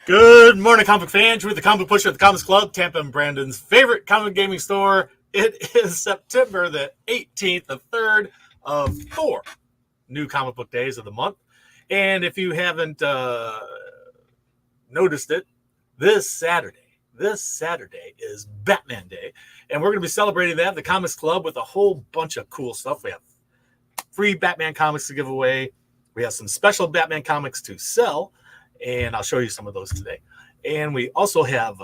Good morning, comic fans. We're the Comic Pusher at the Comics Club, Tampa and Brandon's favorite comic gaming store. It is September the 18th, the third of 4 new comic book days of the month. And if you haven't noticed it, this Saturday is Batman Day. And we're going to be celebrating that at the Comics Club with a whole bunch of cool stuff. We have free Batman comics to give away. We have some special Batman comics to sell. And I'll show you some of those today. And we also have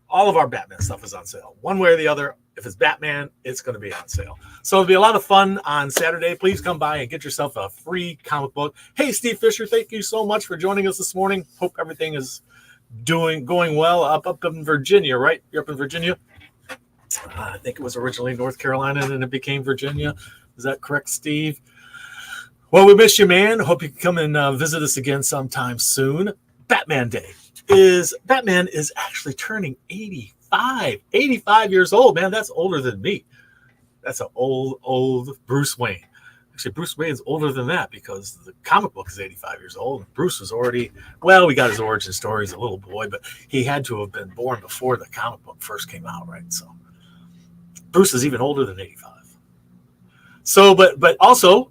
all of our Batman stuff is on sale. One way or the other, if it's Batman, it's going to be on sale. So it'll be a lot of fun on Saturday. Please come by and get yourself a free comic book. Hey, Steve Fisher, thank you so much for joining us this morning. Hope everything is going well up in Virginia, right? You're up in Virginia? I think it was originally North Carolina and then it became Virginia. Is that correct, Steve? Well, we miss you, man. Hope you can come and visit us again sometime soon. Batman Day Batman is actually turning 85 years old, man. That's older than me. That's an old Bruce Wayne. Actually, Bruce Wayne's older than that because the comic book is 85 years old. And Bruce was already, we got his origin story as a little boy, but he had to have been born before the comic book first came out, right? So Bruce is even older than 85. So, but also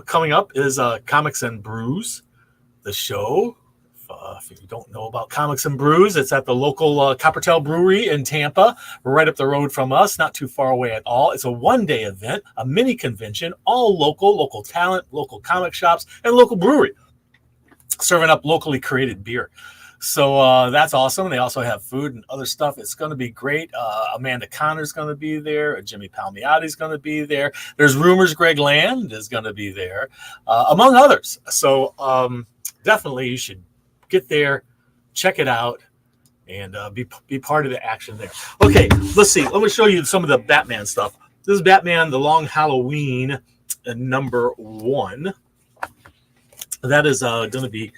coming up is Comics and Brews, the show. If you don't know about Comics and Brews, it's at the local Coppertail Brewery in Tampa, right up the road from us, not too far away at all. It's a one-day event, a mini convention, all local talent, local comic shops, and local brewery, serving up locally created beer. So that's awesome. They also have food and other stuff. It's going to be great. Amanda Connor's going to be there. Jimmy Palmiotti's going to be there. There's rumors Greg Land is going to be there, among others. So definitely you should get there, check it out, and be part of the action there. Okay, let's see. Let me show you some of the Batman stuff. This is Batman The Long Halloween number 1. That is going to be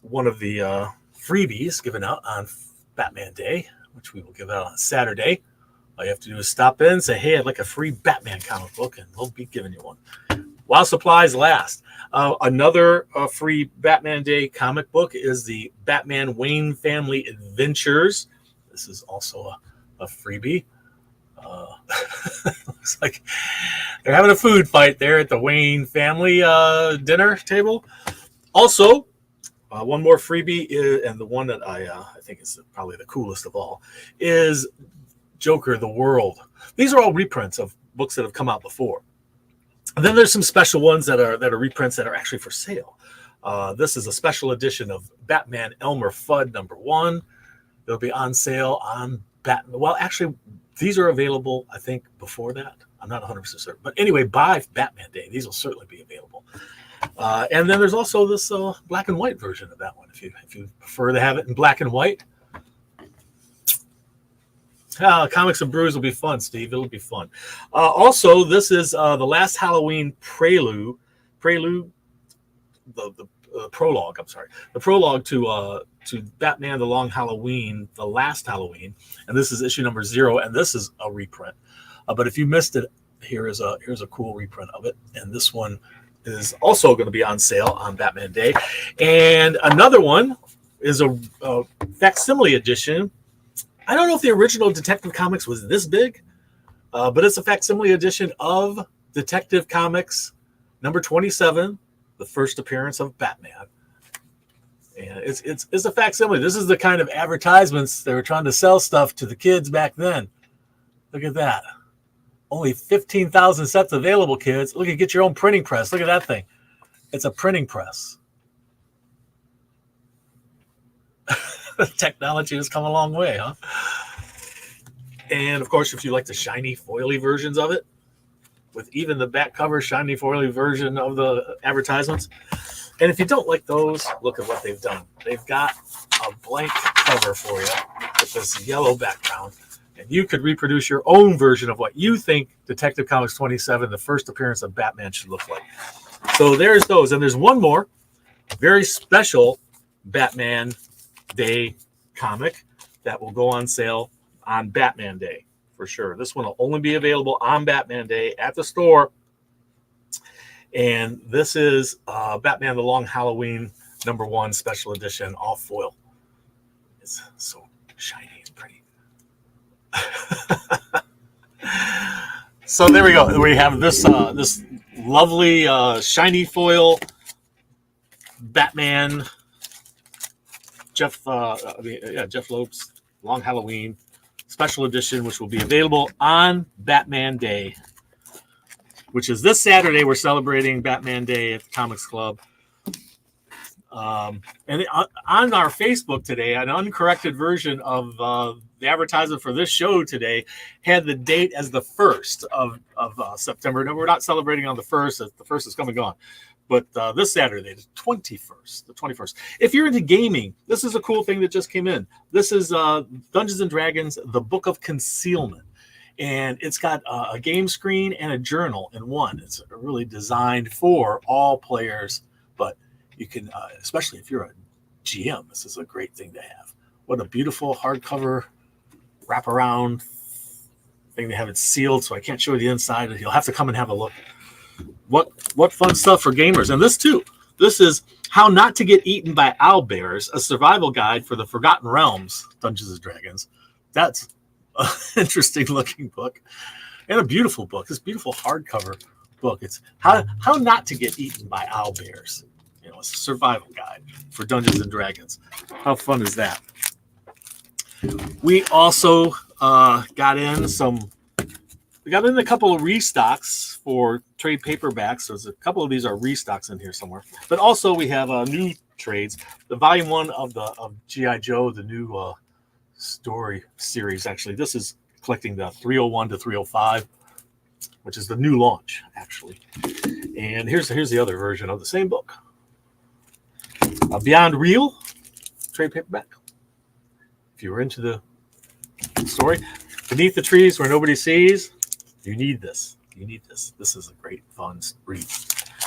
one of the freebies given out on Batman Day, which we will give out on Saturday. All you have to do is stop in and say, hey, I'd like a free Batman comic book, and we'll be giving you one while supplies last. Another free Batman Day comic book is the Batman Wayne Family Adventures. This is also a freebie. Looks like they're having a food fight there at the Wayne family dinner table. Also, one more freebie is, and the one that I think is probably the coolest of all, is Joker the World. These are all reprints of books that have come out before. And then there's some special ones that are reprints that are actually for sale. This is a special edition of Batman Elmer Fudd number 1. They'll be on sale on Batman. Well, actually, these are available, I think, before that. I'm not 100% certain. But anyway, by Batman Day, these will certainly be available. And then there's also this black and white version of that one, if you prefer to have it in black and white. Comics and Brews will be fun, Steve. It'll be fun. Also, this is the last Halloween prelude, the prologue. I'm sorry, the prologue to Batman: The Long Halloween, the last Halloween, and this is issue number 0, and this is a reprint. But if you missed it, here's a cool reprint of it, and this one is also going to be on sale on Batman Day. And another one is a facsimile edition. I don't know if the original Detective Comics was this big, but it's a facsimile edition of Detective Comics number 27, the first appearance of Batman. And it's a facsimile. This is the kind of advertisements they were trying to sell stuff to the kids back then. Look at that. Only 15,000 sets available, kids. Look, you get your own printing press. Look at that thing. It's a printing press. Technology has come a long way, huh? And of course, if you like the shiny foily versions of it, with even the back cover shiny foily version of the advertisements. And if you don't like those, look at what they've done. They've got a blank cover for you with this yellow background. And you could reproduce your own version of what you think Detective Comics 27, the first appearance of Batman, should look like. So there's those. And there's one more very special Batman Day comic that will go on sale on Batman Day for sure. This one will only be available on Batman Day at the store. And this is Batman The Long Halloween #1 special edition, all foil. It's so shiny and pretty. So there we go. We have this this lovely shiny foil Batman Jeff Lopes Long Halloween special edition, which will be available on Batman Day, which is this Saturday. We're celebrating Batman Day at the Comics Club. And on our Facebook today, an uncorrected version of the advertisement for this show today had the date as the 1st of September. No, we're not celebrating on the 1st. The 1st is come and gone. But this Saturday, the 21st. If you're into gaming, this is a cool thing that just came in. This is Dungeons & Dragons, The Book of Concealment. And it's got a game screen and a journal in one. It's really designed for all players, but you can, especially if you're a GM, this is a great thing to have. What a beautiful hardcover wraparound thing. They have it sealed, so I can't show you the inside. You'll have to come and have a look. What fun stuff for gamers. And this too. This is How Not to Get Eaten by Owlbears, a survival guide for the Forgotten Realms, Dungeons & Dragons. That's an interesting looking book. And a beautiful book. This beautiful hardcover book. It's How Not to Get Eaten by Owlbears. You know, it's a survival guide for Dungeons & Dragons. How fun is that? We also got in a couple of restocks for trade paperbacks. So there's a couple of these are restocks in here somewhere. But also we have new trades. The volume 1 of G.I. Joe, the new story series, actually. This is collecting the 301 to 305, which is the new launch, actually. And here's the other version of the same book. Beyond Real, trade paperback. If you were into the story, Beneath the Trees Where Nobody Sees, you need this. This is a great, fun read.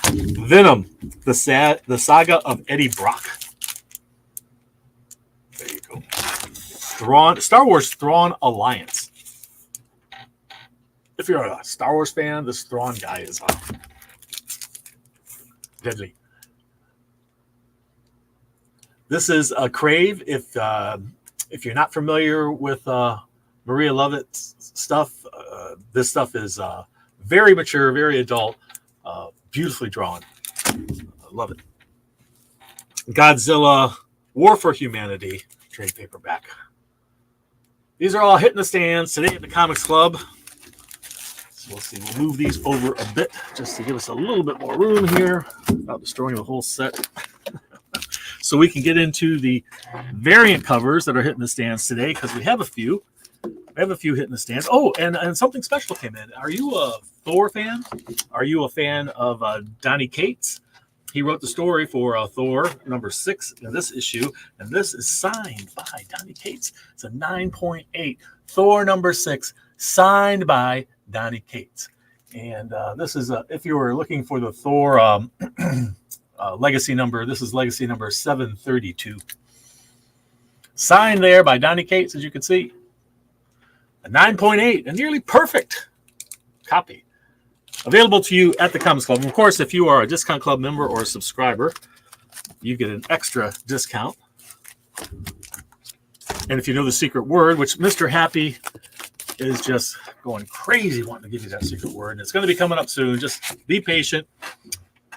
Venom, the saga of Eddie Brock. There you go. Star Wars Thrawn Alliance. If you're a Star Wars fan, this Thrawn guy is deadly. This is a Crave. If you're not familiar with Maria Lovett's stuff, this stuff is very mature, very adult, beautifully drawn. I love it. Godzilla War for Humanity trade paperback. These are all hitting the stands today at the Comics Club. So we'll see. We'll move these over a bit just to give us a little bit more room here without destroying the whole set. So we can get into the variant covers that are hitting the stands today, because we have a few. We have a few hitting the stands. Oh, and something special came in. Are you a Thor fan? Are you a fan of Donny Cates? He wrote the story for Thor #6 in this issue, and this is signed by Donny Cates. It's a 9.8 Thor #6, signed by Donny Cates. And this is if you were looking for the Thor legacy number, this is legacy number 732. Signed there by Donny Cates, as you can see. A 9.8, a nearly perfect copy. Available to you at the Comics Club. And of course, if you are a Discount Club member or a subscriber, you get an extra discount. And if you know the secret word, which Mr. Happy is just going crazy wanting to give you that secret word, and it's going to be coming up soon. Just be patient.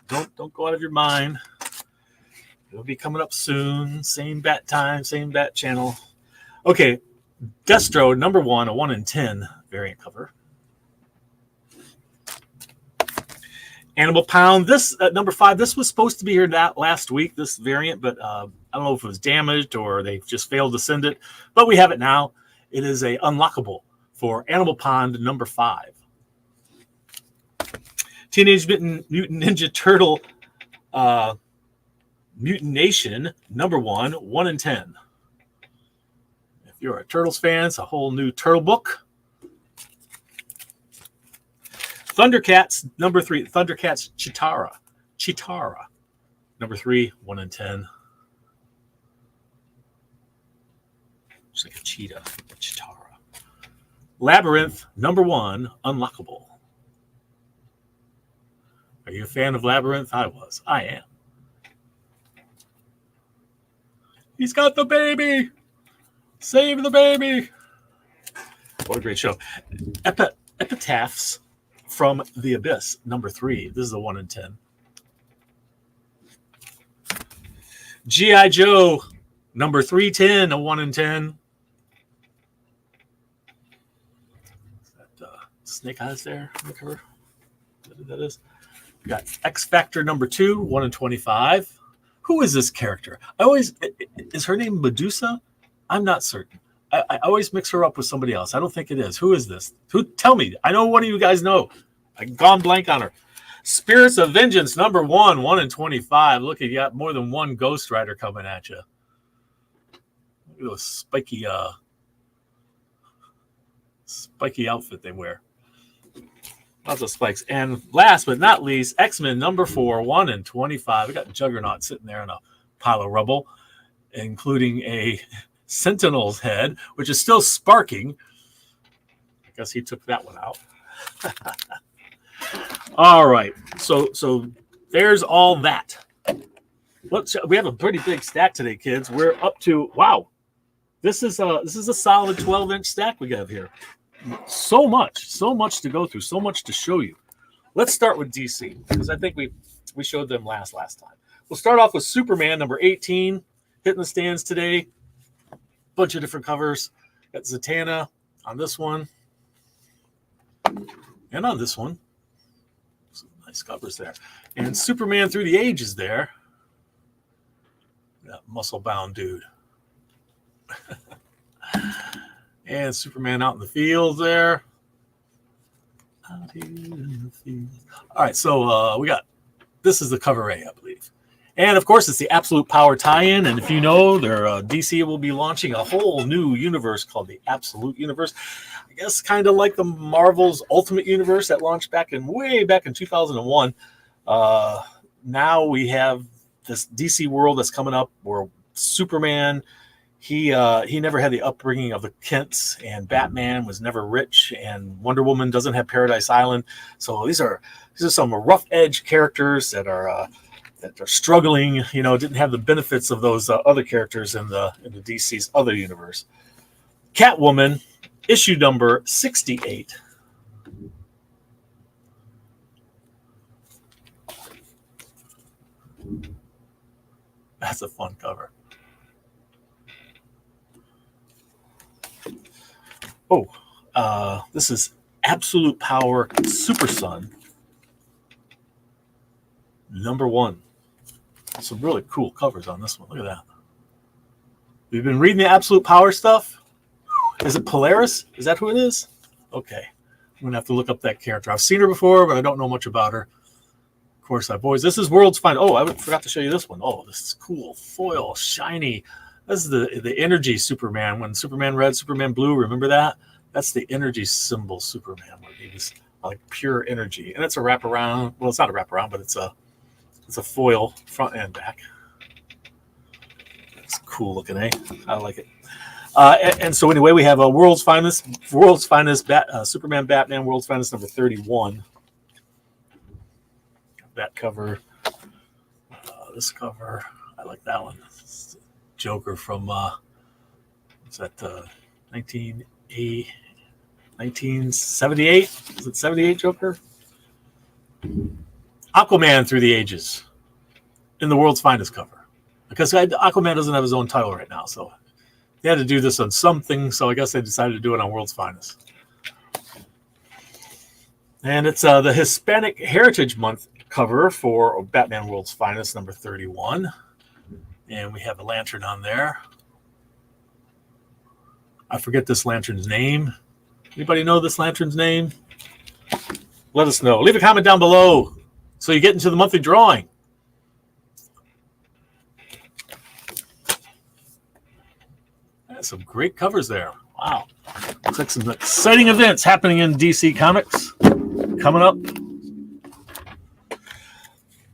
Don't go out of your mind. It'll be coming up soon. Same bat time, same bat channel. Okay, Destro #1, a 1 in 10 variant cover. Animal Pound, this #5. This was supposed to be here last week, this variant, but I don't know if it was damaged or they just failed to send it. But we have it now. It is a unlockable for Animal Pond #5. Teenage Mutant Ninja Turtle Mutination #1, 1 in 10. If you're a Turtles fan, it's a whole new Turtle book. Thundercats #3, Thundercats Chitara #3, 1 in 10. It's like a cheetah, Chitara. Labyrinth #1, unlockable. Are you a fan of Labyrinth? I am. He's got the baby. Save the baby. What a great show. Epitaphs from the Abyss, number 3. This is a 1 in 10. G.I. Joe, number 310, a 1 in 10. Is that Snake Eyes there on the cover? That is. We got X Factor number 2, 1 in 25. Who is this character? Is her name Medusa? I'm not certain. I always mix her up with somebody else. I don't think it is. Who is this? Tell me. I know one of you guys know. I've gone blank on her. Spirits of Vengeance, number 1, 1 in 25. Look, you got more than one Ghost Rider coming at you. Look at those spiky outfit they wear. Lots of spikes. And last but not least, X-Men number 4, 1 in 25. We got Juggernaut sitting there in a pile of rubble, including a Sentinel's head, which is still sparking. I guess he took that one out. All right. So there's all that. We have a pretty big stack today, kids. We're up to, wow. This is a solid 12-inch stack we have here. So much to go through, so much to show you. Let's start with DC, because I think we showed them last time. We'll start off with Superman number 18, hitting the stands today. Bunch of different covers. Got Zatanna on this one, and on this one. Some nice covers there. And Superman Through the Ages there. That muscle-bound dude. And Superman out in the field there. Out here in the field. All right, so we got, this is the cover A, I believe. And, of course, it's the Absolute Power tie-in. And if you know, DC will be launching a whole new universe called the Absolute Universe. I guess kind of like the Marvel's Ultimate Universe that launched way back in 2001. Now we have this DC world that's coming up where Superman, he never had the upbringing of the Kents, and Batman was never rich, and Wonder Woman doesn't have Paradise Island. So these are some rough edge characters that are struggling, didn't have the benefits of those other characters in the DC's other universe. Catwoman, issue number 68. That's a fun cover. This is Absolute Power Super Sun number 1. Some really cool covers on this one. Look at that. We've been reading the Absolute Power stuff. Is it Polaris? Is that who it is? Okay. I'm going to have to look up that character. I've seen her before, but I don't know much about her. Of course, this is World's Finest. Oh, I forgot to show you this one. Oh, this is cool. Foil, shiny. This is the energy Superman. When Superman Red, Superman Blue, remember that? That's the energy symbol Superman, where he was like pure energy. And it's a wraparound. Well, it's not a wraparound, but it's a foil front and back. It's cool looking, eh? I like it. And so anyway, we have a World's Finest Superman Batman World's Finest number 31. That cover. This cover, I like that one. Joker from what's that? 1978? Is it 78 Joker? Aquaman Through the Ages in the World's Finest cover, because Aquaman doesn't have his own title right now, so they had to do this on something. So I guess they decided to do it on World's Finest. And it's the Hispanic Heritage Month cover for Batman World's Finest number 31. And we have a lantern on there. I forget this lantern's name. Anybody know this lantern's name? Let us know. Leave a comment down below so you get into the monthly drawing. That's some great covers there. Wow. Looks like some exciting events happening in DC Comics coming up.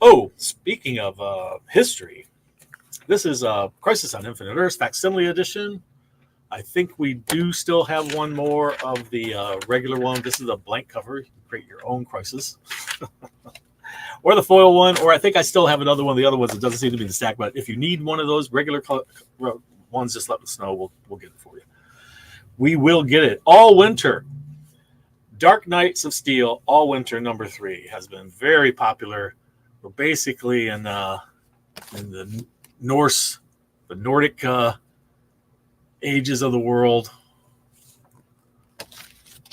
Oh, speaking of history, this is Crisis on Infinite Earths Facsimile Edition. I think we do still have one more of the regular one. This is a blank cover. You can create your own Crisis. or the foil one, or I think I still have another one of the other ones that doesn't seem to be in the stack. But if you need one of those regular ones, just let us know. We'll get it for you. We will get it all winter. Dark Knights of Steel All Winter number 3 has been very popular. We're basically in the Nordic ages of the world,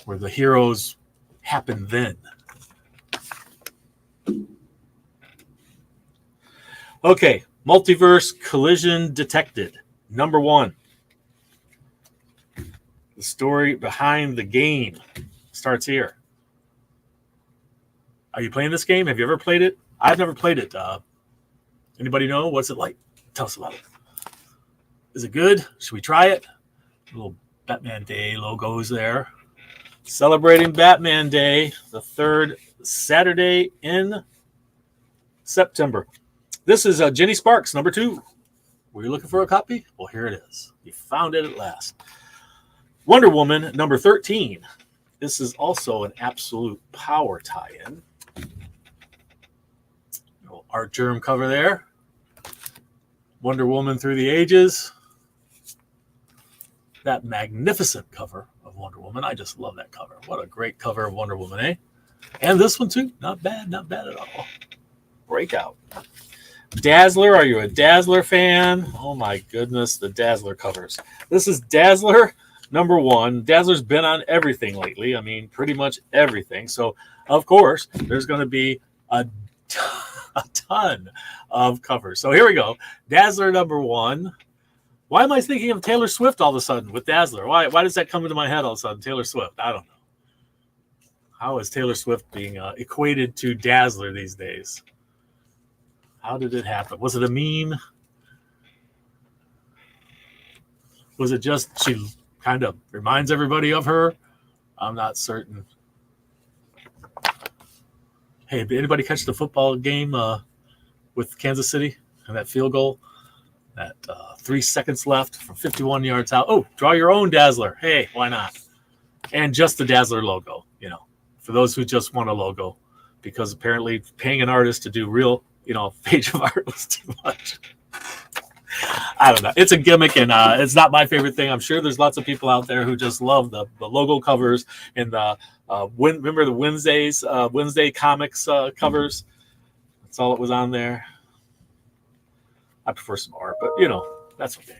where the heroes happen then. Okay, Multiverse Collision Detected, number 1. The story behind the game starts here. Are you playing this game? Have you ever played it? I've never played it. Anybody know? What's it like? Tell us about it. Is it good? Should we try it? Little Batman Day logos there. Celebrating Batman Day, the 3rd Saturday in September. This is Jenny Sparks, number 2. Were you looking for a copy? Well, here it is. You found it at last. Wonder Woman, number 13. This is also an absolute power tie-in. Little art germ cover there. Wonder Woman Through the Ages. That magnificent cover of Wonder Woman. I just love that cover. What a great cover of Wonder Woman, eh? And this one too. Not bad at all. Breakout. Dazzler. Are you a Dazzler fan? Oh my goodness, the Dazzler covers. This is Dazzler number 1. Dazzler's been on everything lately. I mean, pretty much everything. So, of course, there's going to be a ton of covers. So here we go. Dazzler number 1. Why am I thinking of Taylor Swift all of a sudden with Dazzler? Why does that come into my head all of a sudden? Taylor Swift. I don't know. How is Taylor Swift being equated to Dazzler these days? How did it happen? Was it a meme? Was it just she kind of reminds everybody of her? I'm not certain. Hey, did anybody catch the football game with Kansas City and that field goal? At 3 seconds left from 51 yards out. Oh, draw your own Dazzler. Hey, why not? And just the Dazzler logo, for those who just want a logo, because apparently paying an artist to do real, page of art was too much. I don't know. It's a gimmick, and it's not my favorite thing. I'm sure there's lots of people out there who just love the logo covers and the remember the Wednesday comics covers. That's all that was on there. I prefer some art, but that's okay.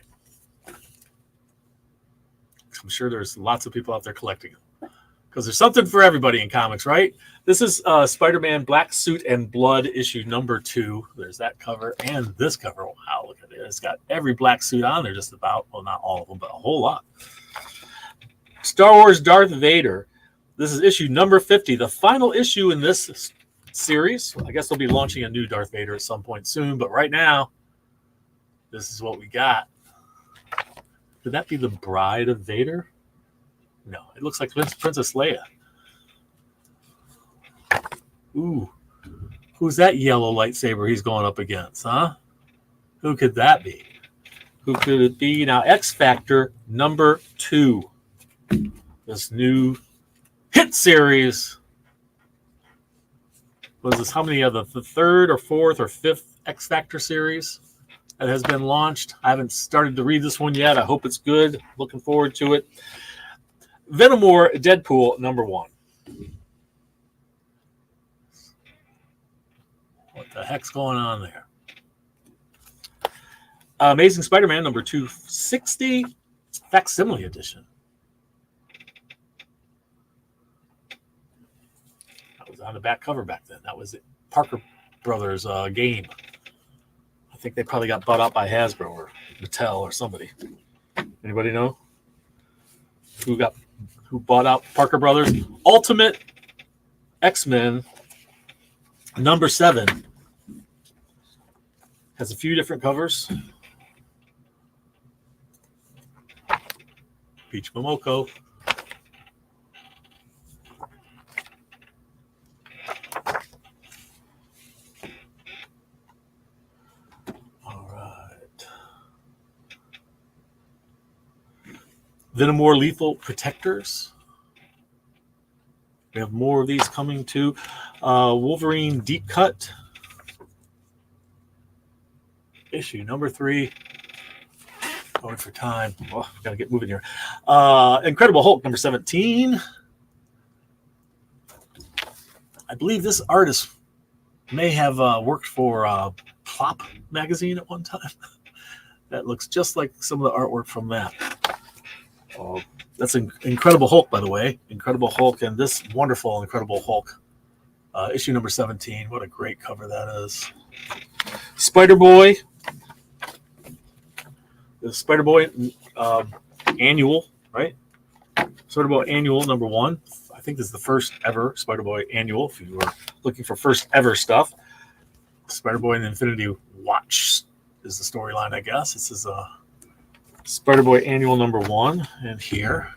I'm sure there's lots of people out there collecting them because there's something for everybody in comics, right? This is Spider-Man Black Suit and Blood issue number 2. There's that cover and this cover. Wow, look at it. It's got every black suit on there just about. Well, not all of them, but a whole lot. Star Wars Darth Vader. This is issue number 50, the final issue in this series. I guess they'll be launching a new Darth Vader at some point soon, but right now, this is what we got. Could that be the bride of Vader? No, it looks like Princess Leia. Ooh, who's that yellow lightsaber he's going up against, huh? Who could that be? Who could it be? Now, X Factor number 2. This new hit series. What is this? How many of the 3rd or 4th or 5th X Factor series that has been launched? I haven't started to read this one yet. I hope it's good. Looking forward to it. Venom War Deadpool number 1. What the heck's going on there? Amazing Spider-Man number 260, facsimile edition. That was on the back cover back then. That was it. Parker Brothers game. I think they probably got bought out by Hasbro or Mattel or somebody. Anybody know who bought out Parker Brothers? Ultimate X-Men number 7 has a few different covers. Peach Momoko. All right. Venom War Lethal Protectors. We have more of these coming too. Wolverine Deep Cut issue number 3. Going for time. Oh, gotta get moving here. Incredible Hulk number 17. I believe this artist may have worked for Plop magazine at one time. That looks just like some of the artwork from that. Oh, that's an Incredible Hulk, by the way. Incredible Hulk and this wonderful Incredible Hulk. Issue number 17. What a great cover that is. Spider-Boy. The Spider-Boy annual, right? Spider-Boy annual number 1. I think this is the first ever Spider-Boy annual. If you were looking for first ever stuff, Spider-Boy and the Infinity Watch is the storyline, I guess. This is a Spider-Boy annual number 1, and here.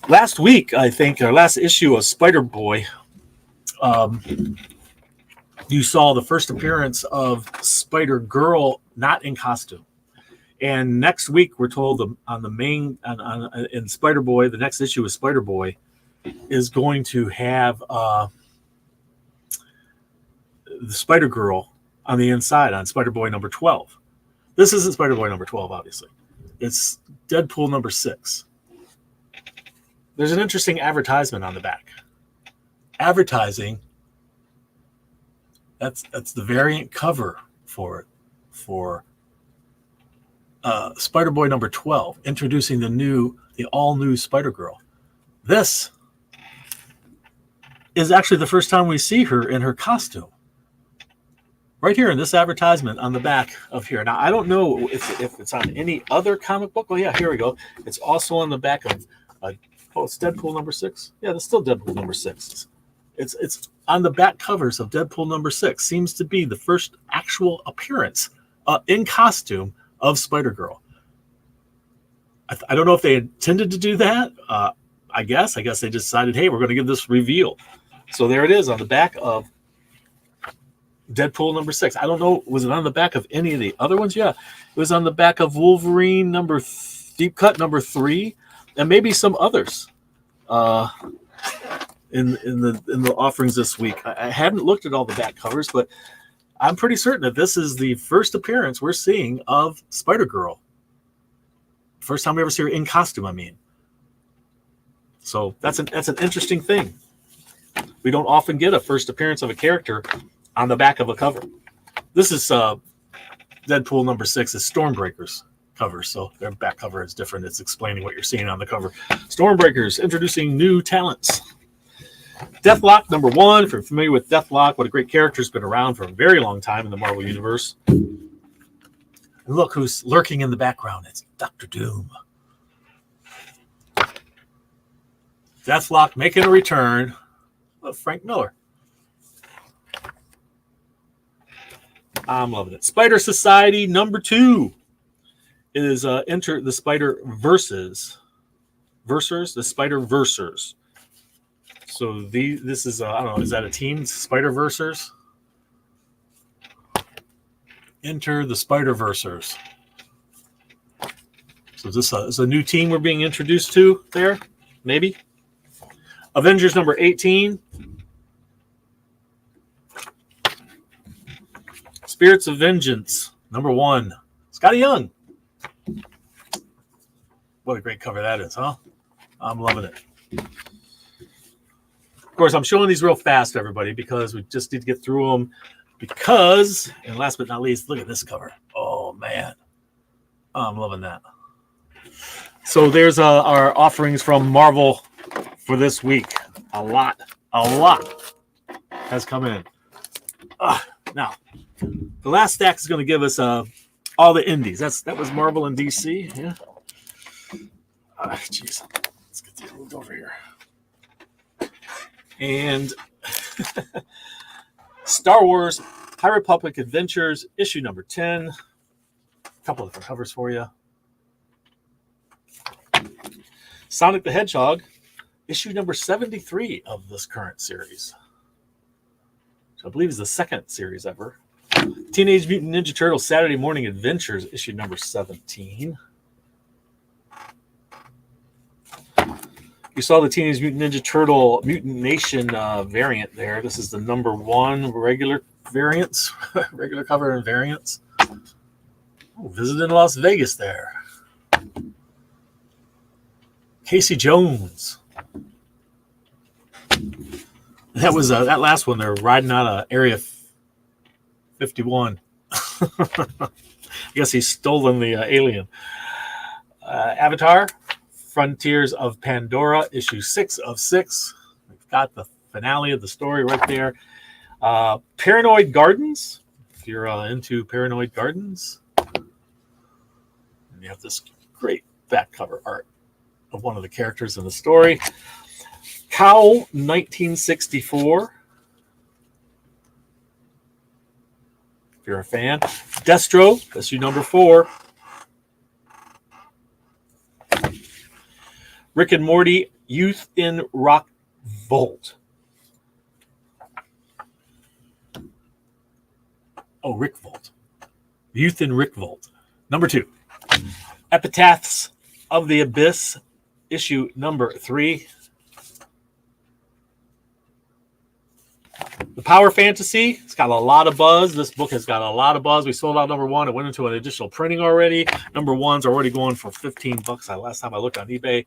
Last week, I think, or last issue of Spider-Boy, you saw the first appearance of Spider-Girl not in costume. And next week, we're told on the main, in Spider-Boy, the next issue of Spider-Boy is going to have the Spider-Girl on the inside on Spider-Boy number 12. This isn't Spider-Boy number 12, obviously. It's Deadpool number 6. There's an interesting advertisement on the back. Advertising, that's the variant cover for Spider-Boy number 12, introducing the all-new Spider-Girl. This is actually the first time we see her in her costume. Right here in this advertisement on the back of here. Now, I don't know if it's on any other comic book. Oh, yeah, here we go. It's also on the back of, it's Deadpool number 6. Yeah, that's still Deadpool number 6. It's on the back covers of Deadpool number 6. Seems to be the first actual appearance in costume of Spider-Girl. I don't know if they intended to do that. I guess they decided, hey, we're going to give this reveal. So there it is on the back of Deadpool number 6. I don't know, was it on the back of any of the other ones? Yeah, it was on the back of Wolverine Deep Cut number 3, and maybe some others in the offerings this week. I hadn't looked at all the back covers, but I'm pretty certain that this is the first appearance we're seeing of Spider-Girl. First time we ever see her in costume, I mean. So that's an interesting thing. We don't often get a first appearance of a character on the back of a cover. This is Deadpool number 6 is Stormbreakers cover, so their back cover is different. It's explaining what you're seeing on the cover. Stormbreakers, introducing new talents. Deathlock number 1, if you're familiar with Deathlock, what a great character, has been around for a very long time in the Marvel Universe. And look who's lurking in the background. It's Dr. Doom. Deathlock making a return of Frank Miller. I'm loving it. Spider Society number 2 is Enter the Spider-Versers. The Spider-Versers. So this is, I don't know, is that a team? Spider-Versers? Enter the Spider-Versers. So this is a new team we're being introduced to there? Maybe? Avengers number 18. Spirits of Vengeance, number 1. Scotty Young. What a great cover that is, huh? I'm loving it. Of course, I'm showing these real fast, everybody, because we just need to get through them. Because, and last but not least, look at this cover. Oh, man. I'm loving that. So there's our offerings from Marvel for this week. A lot has come in. Now, the last stack is going to give us all the indies. That was Marvel and DC. Yeah. Jeez. Let's get these moved over here. And Star Wars High Republic Adventures, issue number 10. A couple of different covers for you. Sonic the Hedgehog, issue number 73 of this current series. Which I believe is the second series ever. Teenage Mutant Ninja Turtles Saturday Morning Adventures, issue number 17. You saw the Teenage Mutant Ninja Turtle Mutant Nation variant there. This is the number 1 regular variants, regular cover and variants. Oh, visiting Las Vegas there. Casey Jones. That was that last one. They're riding out of Area 51. I guess he's stolen the alien. Avatar, Frontiers of Pandora, issue 6 of 6. We've got the finale of the story right there. Paranoid Gardens, if you're into Paranoid Gardens. And you have this great back cover art of one of the characters in the story. Cowl 1964. If you're a fan. Destro, issue number 4. Rick and Morty, Youth in Rock Volt. Oh, Rick Volt. Youth in Rick Volt. Number 2. Epitaphs of the Abyss, issue number 3. The Power Fantasy, it's got a lot of buzz. This book has got a lot of buzz. We sold out number 1. It went into an additional printing already. Number 1's already going for $15. Last time I looked on eBay,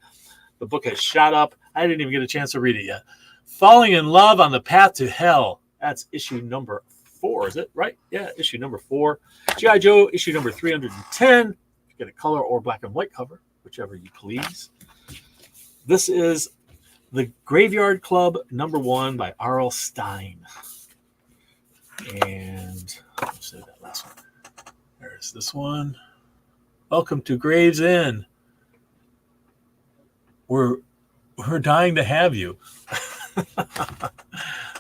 the book has shot up. I didn't even get a chance to read it yet. Falling in Love on the Path to Hell. That's issue number 4, is it? Right? Yeah, issue number 4. G.I. Joe, issue number 310. Get a color or black and white cover, whichever you please. This is The Graveyard Club, number 1 by R.L. Stine. And let's say that last one. There's this one. Welcome to Graves Inn. We're dying to have you.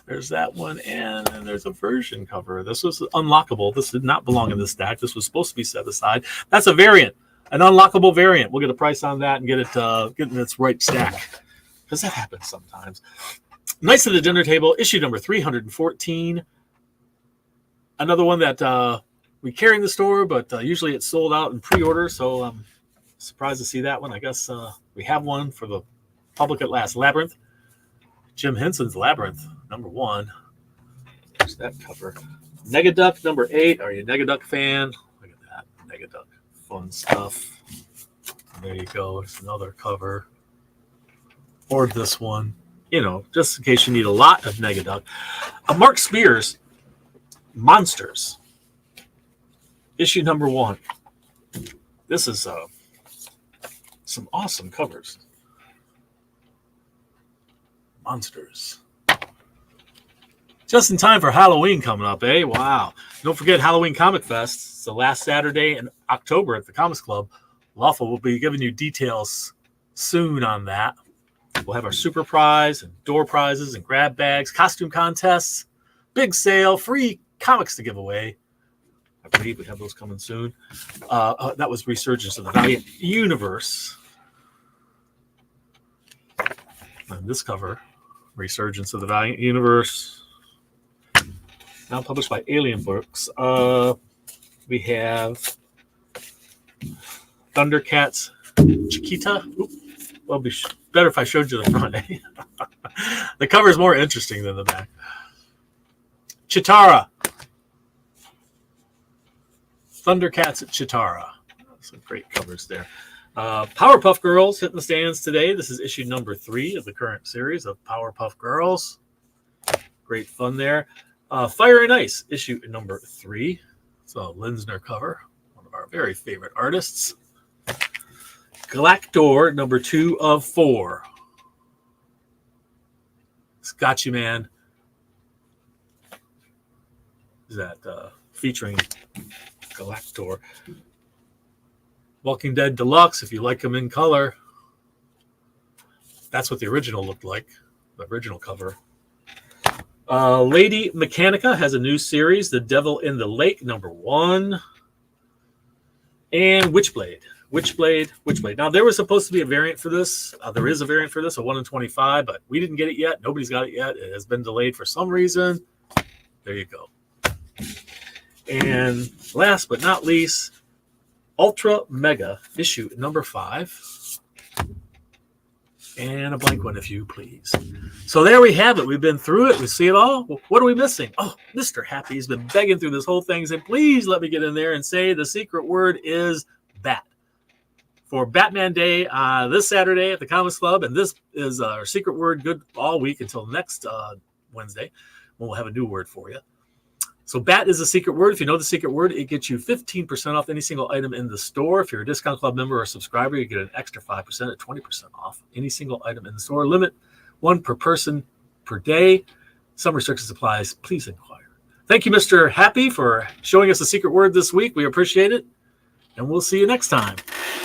There's that one, and then there's a version cover. This was unlockable. This did not belong in this stack. This was supposed to be set aside. That's a variant, an unlockable variant. We'll get a price on that and get in its right stack, because that happens sometimes. Knights of the Dinner Table, issue number 314. Another one that we carry in the store, but usually it's sold out in pre-order, so I'm surprised to see that one. I guess we have one for the public at last. Labyrinth. Jim Henson's Labyrinth, number 1. There's that cover. Negaduck, number 8. Are you a Negaduck fan? Look at that. Negaduck. Fun stuff. And there you go. It's another cover. Or this one. You know, just in case you need a lot of Negaduck. Mark Spears, Monsters. Issue number 1. This is some awesome covers. Monsters. Just in time for Halloween coming up, eh? Wow. Don't forget Halloween Comic Fest. It's the last Saturday in October at the Comics Club. Lawful will be giving you details soon on that. We'll have our super prize and door prizes and grab bags, costume contests, big sale, free comics to give away. I believe we have those coming soon. That was Resurgence of the Valiant Universe. And this cover, Resurgence of the Valiant Universe, now published by Alien Books. We have Thundercats Chiquita. Oop. Well, it'd be better if I showed you the front. The cover is more interesting than the back. Chitara. Thundercats Chitara. Some great covers there. Powerpuff Girls hitting the stands today. This is issue number 3 of the current series of Powerpuff Girls. Great fun there. Fire and Ice, issue number 3. It's a Linsner cover, one of our very favorite artists. Galactor, number 2 of 4. Scotchy Man. Is that featuring Galactor. Walking Dead Deluxe, if you like them in color. That's what the original looked like, the original cover. Lady Mechanica has a new series, The Devil in the Lake, number 1. And Witchblade. Now, there was supposed to be a variant for this. There is a variant for this, a 1 in 25, but we didn't get it yet. Nobody's got it yet. It has been delayed for some reason. There you go. And last but not least, Ultra Mega, issue number 5. And a blank one, if you please. So there we have it. We've been through it. We see it all. What are we missing? Oh, Mr. Happy's been begging through this whole thing. Saying, please let me get in there and say the secret word is bat. For Batman Day this Saturday at the Comics Club. And this is our secret word good all week until next Wednesday, when we'll have a new word for you. So bat is a secret word. If you know the secret word, it gets you 15% off any single item in the store. If you're a Discount Club member or subscriber, you get an extra 5% at 20% off any single item in the store. Limit 1 per person per day. Some restrictions applies. Please inquire. Thank you, Mr. Happy, for showing us the secret word this week. We appreciate it. And we'll see you next time.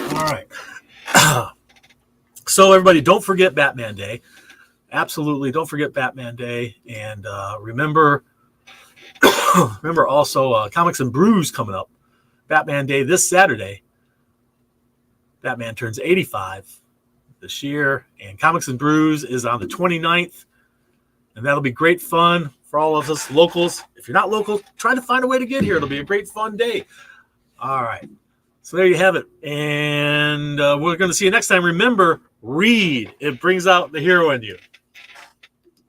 All right. So everybody, don't forget Batman Day. Absolutely. Don't forget Batman Day. And remember also Comics and Brews coming up. Batman Day this Saturday. Batman turns 85 this year. And Comics and Brews is on the 29th. And that'll be great fun for all of us locals. If you're not local, try to find a way to get here. It'll be a great fun day. All right. So there you have it. And we're going to see you next time. Remember, read. It brings out the hero in you.